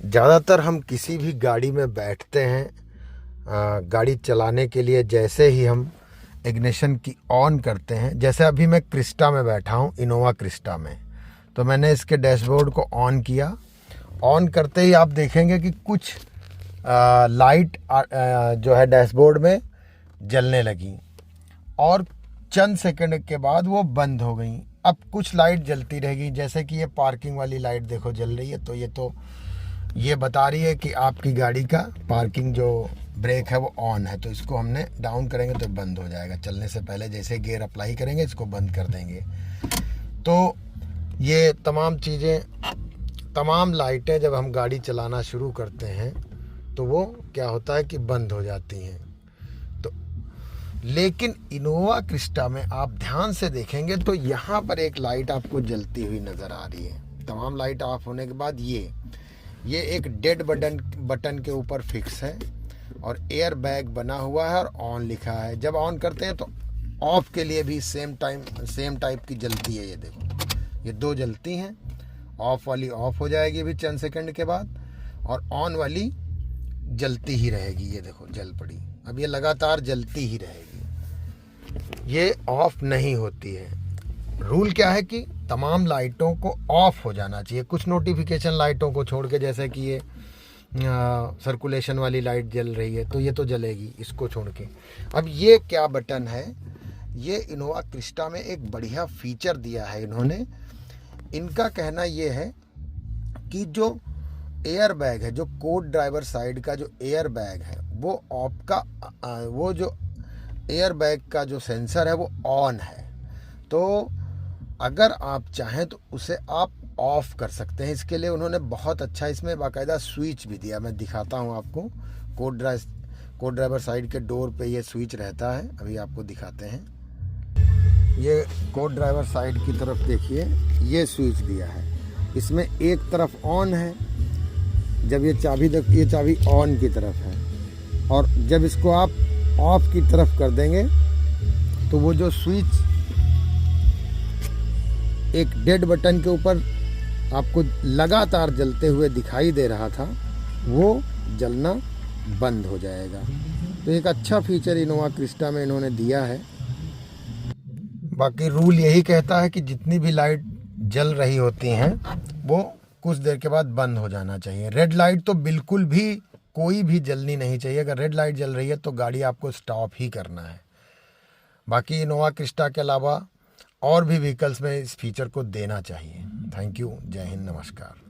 ज़्यादातर हम किसी भी गाड़ी में बैठते हैं, गाड़ी चलाने के लिए जैसे ही हम इग्निशन की ऑन करते हैं, जैसे अभी मैं क्रिस्टा में बैठा हूँ, इनोवा क्रिस्टा में, तो मैंने इसके डैशबोर्ड को ऑन किया। ऑन करते ही आप देखेंगे कि कुछ लाइट जो है डैशबोर्ड में जलने लगी और चंद सेकंड के बाद वो बंद हो गई। अब कुछ लाइट जलती रहेगी, जैसे कि ये पार्किंग वाली लाइट देखो जल रही है, तो ये बता रही है कि आपकी गाड़ी का पार्किंग जो ब्रेक है वो ऑन है। तो इसको हमने डाउन करेंगे तो बंद हो जाएगा। चलने से पहले जैसे गियर अप्लाई करेंगे इसको बंद कर देंगे। तो ये तमाम चीज़ें, तमाम लाइटें जब हम गाड़ी चलाना शुरू करते हैं तो वो क्या होता है कि बंद हो जाती हैं। तो लेकिन इनोवा क्रिस्टा में आप ध्यान से देखेंगे तो यहाँ पर एक लाइट आपको जलती हुई नज़र आ रही है। तमाम लाइट ऑफ होने के बाद ये एक डेड बटन के ऊपर फिक्स है और एयर बैग बना हुआ है और ऑन लिखा है। जब ऑन करते हैं तो ऑफ के लिए भी सेम टाइप की जलती है। ये देखो, ये दो जलती हैं। ऑफ वाली ऑफ हो जाएगी अभी चंद सेकंड के बाद और ऑन वाली जलती ही रहेगी। ये देखो जल पड़ी, अब ये लगातार जलती ही रहेगी, ये ऑफ नहीं होती है। रूल क्या है कि तमाम लाइटों को ऑफ हो जाना चाहिए, कुछ नोटिफिकेशन लाइटों को छोड़ के, जैसे कि ये सर्कुलेशन वाली लाइट जल रही है तो ये तो जलेगी, इसको छोड़ के। अब ये क्या बटन है, ये इनोवा क्रिस्टा में एक बढ़िया फीचर दिया है इन्होंने। इनका कहना ये है कि जो एयर बैग है, जो कोड ड्राइवर साइड का जो एयर बैग है वो वो जो एयर बैग का जो सेंसर है वो ऑन है। तो अगर आप चाहें तो उसे आप ऑफ कर सकते हैं। इसके लिए उन्होंने बहुत अच्छा इसमें बाकायदा स्विच भी दिया, मैं दिखाता हूं आपको। कोड ड्राइवर साइड के डोर पे ये स्विच रहता है, अभी आपको दिखाते हैं। ये कोड ड्राइवर साइड की तरफ देखिए, ये स्विच दिया है। इसमें एक तरफ ऑन है, जब ये चाबी ऑन की तरफ है, और जब इसको आप ऑफ की तरफ कर देंगे तो वो जो स्विच एक डेड बटन के ऊपर आपको लगातार जलते हुए दिखाई दे रहा था वो जलना बंद हो जाएगा। तो एक अच्छा फीचर इनोवा क्रिस्टा में इन्होंने दिया है। बाकी रूल यही कहता है कि जितनी भी लाइट जल रही होती हैं वो कुछ देर के बाद बंद हो जाना चाहिए। रेड लाइट तो बिल्कुल भी कोई भी जलनी नहीं चाहिए। अगर रेड लाइट जल रही है तो गाड़ी आपको स्टॉप ही करना है। बाकी इनोवा क्रिस्टा के अलावा और भी व्हीकल्स में इस फीचर को देना चाहिए। थैंक यू, जय हिंद, नमस्कार।